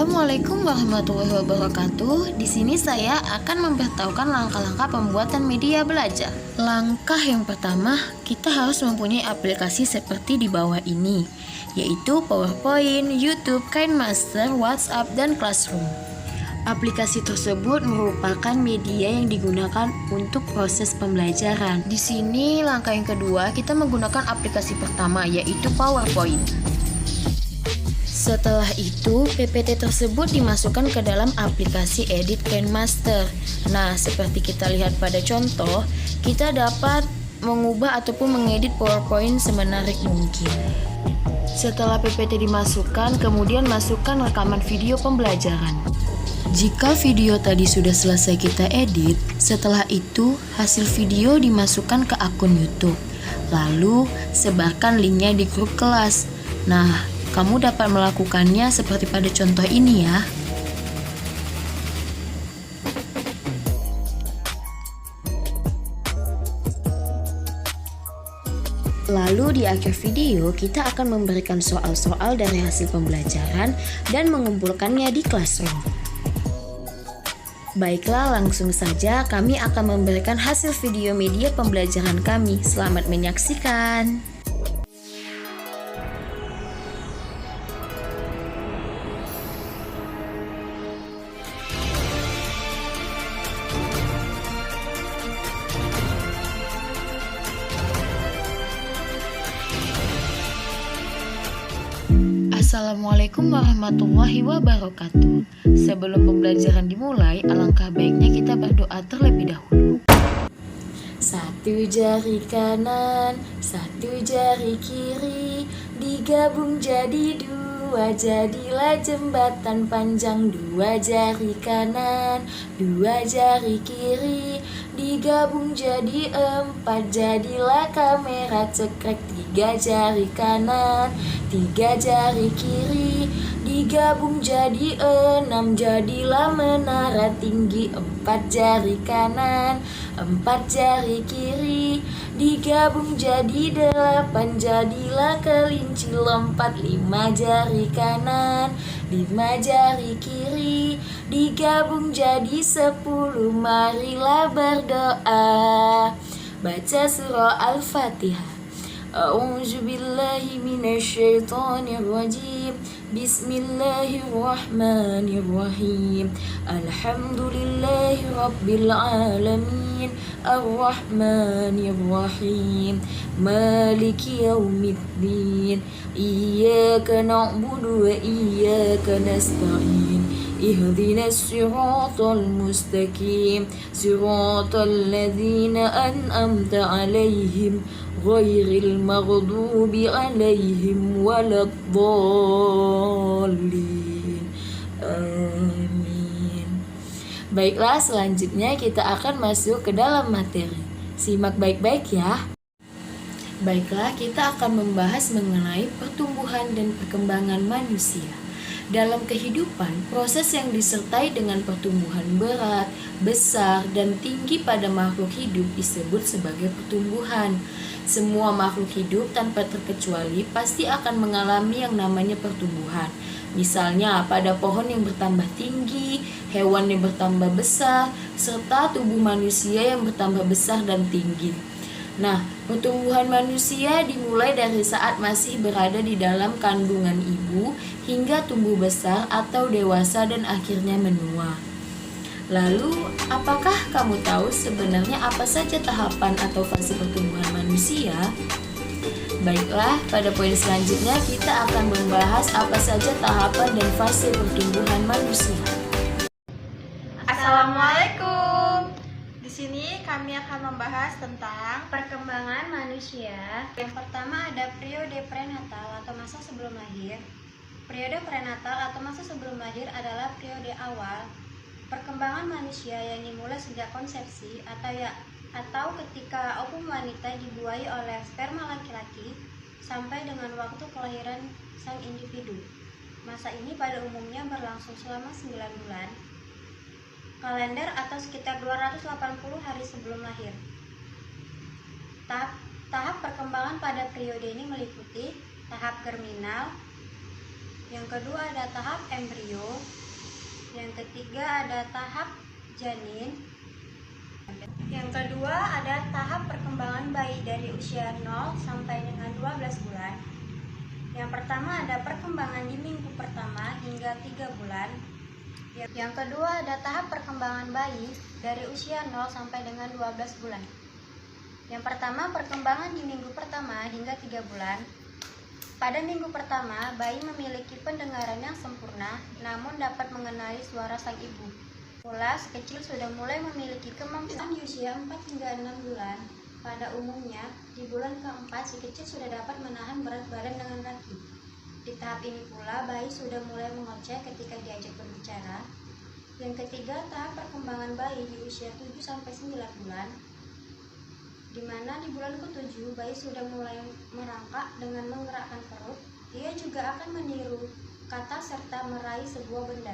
Assalamualaikum warahmatullahi wabarakatuh. Di sini saya akan memberitahukan langkah-langkah pembuatan media belajar. Langkah yang pertama, kita harus mempunyai aplikasi seperti di bawah ini, yaitu PowerPoint, YouTube, KineMaster, WhatsApp, dan Classroom. Aplikasi tersebut merupakan media yang digunakan untuk proses pembelajaran. Di sini langkah yang kedua, kita menggunakan aplikasi pertama, yaitu PowerPoint. Setelah itu, PPT tersebut dimasukkan ke dalam aplikasi Edit KineMaster. Nah, seperti kita lihat pada contoh, kita dapat mengubah ataupun mengedit PowerPoint semenarik mungkin. Setelah PPT dimasukkan, kemudian masukkan rekaman video pembelajaran. Jika video tadi sudah selesai kita edit, setelah itu hasil video dimasukkan ke akun YouTube. Lalu, sebarkan linknya di grup kelas. Nah, kamu dapat melakukannya seperti pada contoh ini ya. Lalu di akhir video kita akan memberikan soal-soal dari hasil pembelajaran dan mengumpulkannya di Classroom. Baiklah, langsung saja kami akan memberikan hasil video media pembelajaran kami. Selamat menyaksikan. Assalamualaikum warahmatullahi wabarakatuh. Sebelum pembelajaran dimulai, alangkah baiknya kita berdoa terlebih dahulu. Satu jari kanan, satu jari kiri, digabung jadi dua, jadilah jembatan panjang. Dua jari kanan, dua jari kiri, digabung jadi empat, jadilah kamera cekrek. Tiga jari kanan, tiga jari kiri, digabung jadi enam, jadilah menara tinggi. Empat jari kanan, empat jari kiri, digabung jadi delapan, jadilah kelinci lompat. Lima jari kanan, lima jari kiri, digabung jadi 10. Marilah berdoa, baca surah Al-Fatihah. A'udzu billahi minasyaitonir rajim. Bismillahirrahmanirrahim. Alhamdulillahi rabbil alamin. Arrahmanirrahim. Maliki yaumiddin. Iyyaka na'budu wa iyyaka nasta'in. Ihdinas siratal mustaqim. Siratal ladzina an'amta 'alaihim ghairil maghdubi 'alaihim waladdallin. Amin. Baiklah, selanjutnya kita akan masuk ke dalam materi. Simak baik-baik ya. Baiklah, kita akan membahas mengenai pertumbuhan dan perkembangan manusia. Dalam kehidupan, proses yang disertai dengan pertumbuhan berat, besar, dan tinggi pada makhluk hidup disebut sebagai pertumbuhan. Semua makhluk hidup tanpa terkecuali pasti akan mengalami yang namanya pertumbuhan. Misalnya pada pohon yang bertambah tinggi, hewan yang bertambah besar, serta tubuh manusia yang bertambah besar dan tinggi. Nah, pertumbuhan manusia dimulai dari saat masih berada di dalam kandungan ibu hingga tumbuh besar atau dewasa dan akhirnya menua. Lalu, apakah kamu tahu sebenarnya apa saja tahapan atau fase pertumbuhan manusia? Baiklah, pada poin selanjutnya kita akan membahas apa saja tahapan dan fase pertumbuhan manusia. Assalamualaikum. Di sini kami akan membahas tentang perkembangan manusia. Yang pertama ada periode prenatal atau masa sebelum lahir. Periode prenatal atau masa sebelum lahir adalah periode awal perkembangan manusia yang dimulai sejak konsepsi atau ketika ovum wanita dibuahi oleh sperma laki-laki sampai dengan waktu kelahiran sang individu. Masa ini pada umumnya berlangsung selama 9 bulan. Kalender atau sekitar 280 hari sebelum lahir. Tahap perkembangan pada periode ini meliputi tahap germinal, Yang kedua ada tahap embrio. Yang ketiga ada tahap janin. Yang kedua ada tahap perkembangan bayi dari usia 0 sampai dengan 12 bulan. Yang pertama ada perkembangan di minggu pertama hingga 3 bulan. Yang kedua ada tahap perkembangan bayi dari usia 0 sampai dengan 12 bulan. Yang pertama perkembangan di minggu pertama hingga 3 bulan. Pada minggu pertama, bayi memiliki pendengaran yang sempurna, namun dapat mengenali suara sang ibu. Mula, si kecil sudah mulai memiliki kemampuan di usia 4 hingga 6 bulan. Pada umumnya, di bulan keempat, si kecil sudah dapat menahan berat badan dengan kaki. Di tahap ini pula, bayi sudah mulai mengoceh ketika diajak berbicara. Yang ketiga, tahap perkembangan bayi di usia 7-9 bulan, di mana di bulan ke-7 bayi sudah mulai merangkak dengan menggerakkan perut. Dia juga akan meniru kata serta meraih sebuah benda.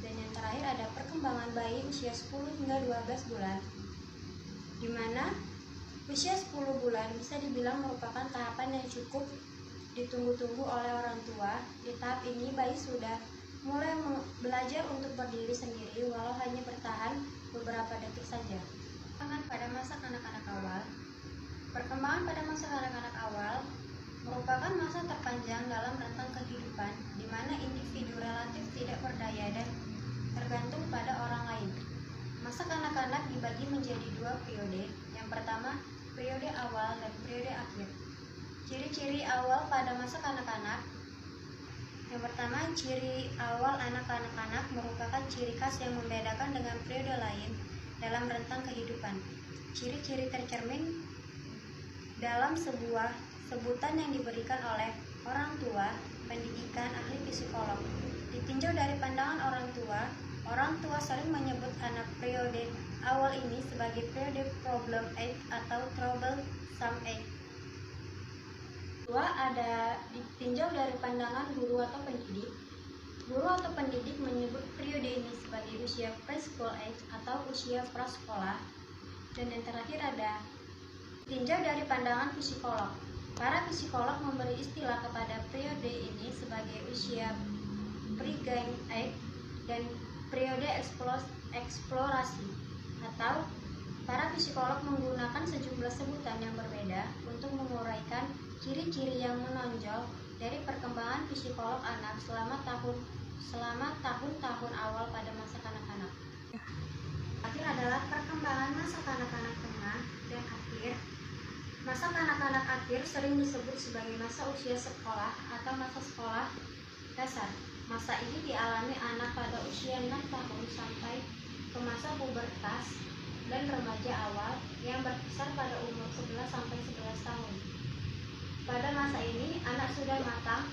Dan yang terakhir ada perkembangan bayi usia 10 hingga 12 bulan, di mana usia 10 bulan bisa dibilang merupakan tahapan yang cukup ditunggu-tunggu oleh orang tua. Di tahap ini bayi sudah mulai belajar untuk berdiri sendiri walau hanya bertahan beberapa detik saja. Pada masa kanak-kanak awal. Perkembangan pada masa kanak-kanak awal merupakan masa terpanjang dalam rentang kehidupan di mana individu relatif tidak berdaya dan tergantung pada orang lain. Masa kanak-kanak dibagi menjadi 2 periode. Yang pertama, periode awal dan periode akhir. Ciri-ciri awal pada masa kanak-kanak. Yang pertama, ciri awal anak kanak-kanak merupakan ciri khas yang membedakan dengan periode lain dalam rentang kehidupan. Ciri-ciri tercermin dalam sebuah sebutan yang diberikan oleh orang tua, pendidikan, ahli psikolog. Ditinjau dari pandangan orang tua sering menyebut anak periode awal ini sebagai periode problem age atau troublesome age. Kedua, ada ditinjau dari pandangan guru atau pendidik. Guru atau pendidik menyebut periode ini sebagai usia preschool age atau usia prasekolah. Dan yang terakhir ada ditinjau dari pandangan psikolog. Para psikolog memberi istilah kepada periode ini sebagai usia pre-game age dan periode eksplorasi, atau para psikolog menggunakan sejumlah sebutan yang berbeda untuk menguraikan ciri-ciri yang menonjol dari perkembangan psikolog anak selama tahun-tahun awal pada masa kanak-kanak. Akhir adalah perkembangan masa kanak-kanak tengah dan akhir. Masa kanak-kanak akhir sering disebut sebagai masa usia sekolah atau masa sekolah dasar. Masa ini dialami anak pada usia 6 tahun sampai ke masa pubertas dan remaja awal yang berkisar pada umur 11 sampai 11 tahun. Pada masa ini, anak sudah matang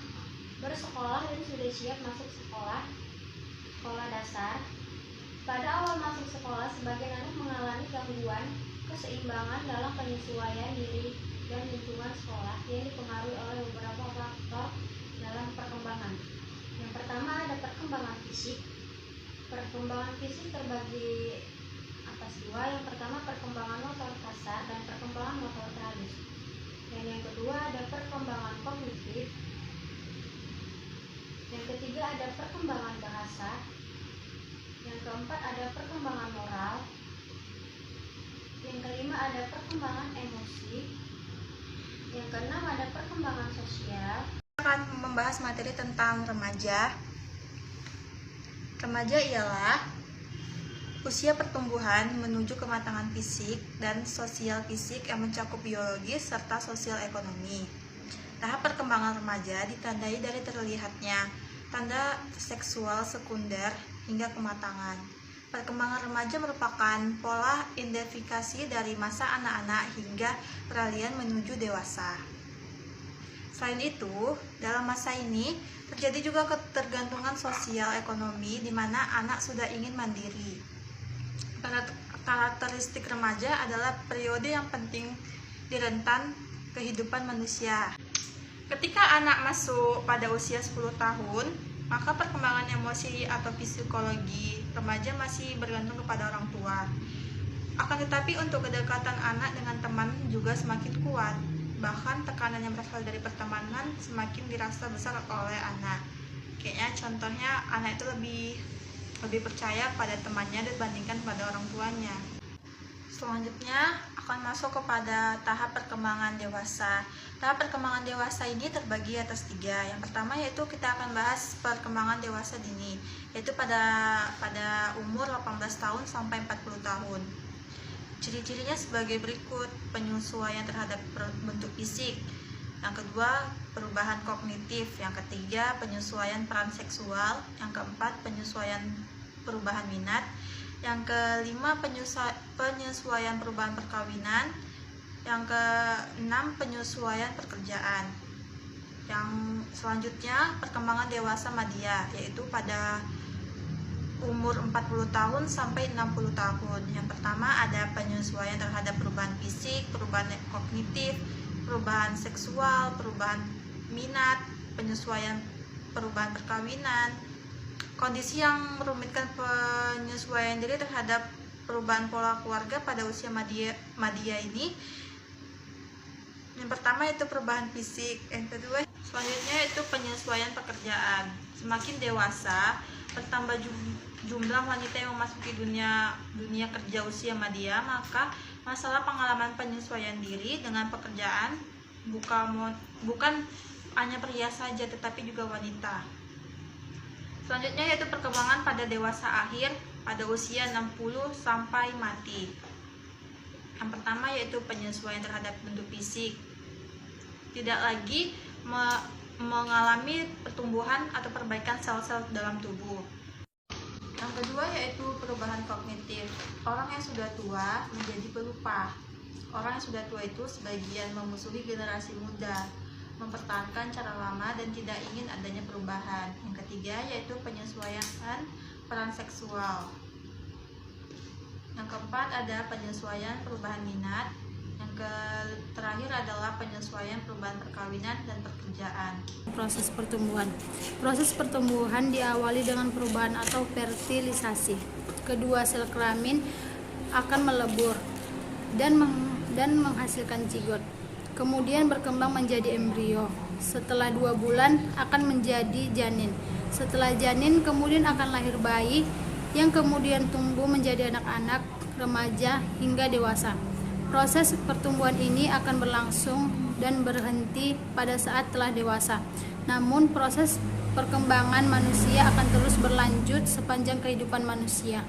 bersekolah dan sudah siap masuk sekolah dasar. Pada awal masuk sekolah, sebagian anak mengalami gangguan keseimbangan dalam penyesuaian diri dan lingkungan sekolah yang dipengaruhi oleh beberapa faktor dalam perkembangan. Yang pertama ada perkembangan fisik. Perkembangan fisik terbagi atas 2. Yang pertama perkembangan motor kasar dan perkembangan motor halus. Dan yang kedua ada perkembangan kognitif. Yang ketiga ada perkembangan bahasa. Yang keempat ada perkembangan moral. Yang kelima ada perkembangan emosi. Yang keenam ada perkembangan sosial. Kita akan membahas materi tentang remaja. Remaja ialah usia pertumbuhan menuju kematangan fisik dan sosial fisik yang mencakup biologis serta sosial ekonomi. Tahap perkembangan remaja ditandai dari terlihatnya tanda seksual sekunder hingga kematangan. Perkembangan remaja merupakan pola identifikasi dari masa anak-anak hingga peralihan menuju dewasa. Selain itu, dalam masa ini terjadi juga ketergantungan sosial ekonomi di mana anak sudah ingin mandiri. Karakteristik remaja adalah periode yang penting di rentan kehidupan manusia. Ketika anak masuk pada usia 10 tahun, maka perkembangan emosi atau psikologi remaja masih bergantung kepada orang tua. Akan tetapi untuk kedekatan anak dengan teman juga semakin kuat. Bahkan tekanan yang berasal dari pertemanan semakin dirasa besar oleh anak. Kayaknya contohnya anak itu lebih percaya pada temannya dibandingkan pada orang tuanya. Selanjutnya akan masuk kepada tahap perkembangan dewasa. Tahap perkembangan dewasa ini terbagi atas 3. Yang pertama yaitu kita akan bahas perkembangan dewasa dini, yaitu pada umur 18 tahun sampai 40 tahun. Ciri-cirinya sebagai berikut: penyesuaian terhadap bentuk fisik. Yang kedua, perubahan kognitif. Yang ketiga, penyesuaian peran seksual. Yang keempat, penyesuaian perubahan minat. Yang kelima, penyesuaian perubahan perkawinan. Yang keenam, penyesuaian pekerjaan. Yang selanjutnya, perkembangan dewasa madya, yaitu pada umur 40 tahun sampai 60 tahun. Yang pertama ada penyesuaian terhadap perubahan fisik, perubahan kognitif, perubahan seksual, perubahan minat, penyesuaian perubahan perkawinan. Kondisi yang merumitkan penyesuaian diri terhadap perubahan pola keluarga pada usia madya ini, yang pertama itu perubahan fisik, yang kedua selanjutnya itu penyesuaian pekerjaan. Semakin dewasa, bertambah jumlah wanita yang memasuki dunia kerja usia madya, maka masalah pengalaman penyesuaian diri dengan pekerjaan bukan hanya pria saja tetapi juga wanita. Selanjutnya yaitu perkembangan pada dewasa akhir pada usia 60 sampai mati. Yang pertama yaitu penyesuaian terhadap bentuk fisik. Tidak lagi mengalami pertumbuhan atau perbaikan sel-sel dalam tubuh. Yang kedua yaitu perubahan kognitif. Orang yang sudah tua menjadi pelupa. Orang yang sudah tua itu sebagian memusuhi generasi muda, mempertahankan cara lama dan tidak ingin adanya perubahan. Yang ketiga yaitu penyesuaian peran seksual. Yang keempat ada penyesuaian perubahan minat. Yang terakhir adalah penyesuaian perubahan perkawinan dan pekerjaan. Proses pertumbuhan. Proses pertumbuhan diawali dengan perubahan atau fertilisasi. Kedua sel kelamin akan melebur dan menghasilkan zigot. Kemudian berkembang menjadi embrio. Setelah 2 bulan akan menjadi janin. Setelah janin kemudian akan lahir bayi yang kemudian tumbuh menjadi anak-anak, remaja hingga dewasa. Proses pertumbuhan ini akan berlangsung dan berhenti pada saat telah dewasa. Namun proses perkembangan manusia akan terus berlanjut sepanjang kehidupan manusia.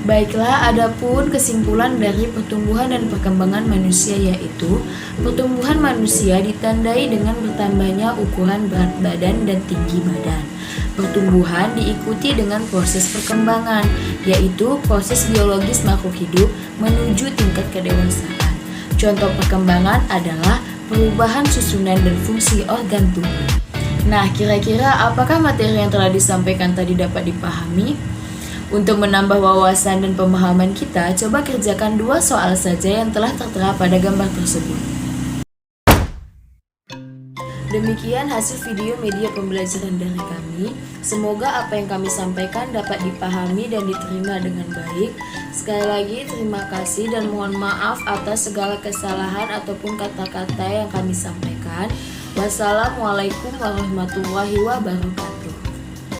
Baiklah, adapun kesimpulan dari pertumbuhan dan perkembangan manusia yaitu pertumbuhan manusia ditandai dengan bertambahnya ukuran berat badan dan tinggi badan. Pertumbuhan diikuti dengan proses perkembangan, yaitu proses biologis makhluk hidup menuju tingkat kedewasaan. Contoh perkembangan adalah perubahan susunan dan fungsi organ tubuh. Nah, kira-kira apakah materi yang telah disampaikan tadi dapat dipahami? Untuk menambah wawasan dan pemahaman kita, coba kerjakan 2 soal saja yang telah tertera pada gambar tersebut. Demikian hasil video media pembelajaran dari kami. Semoga apa yang kami sampaikan dapat dipahami dan diterima dengan baik. Sekali lagi terima kasih dan mohon maaf atas segala kesalahan ataupun kata-kata yang kami sampaikan. Wassalamualaikum warahmatullahi wabarakatuh.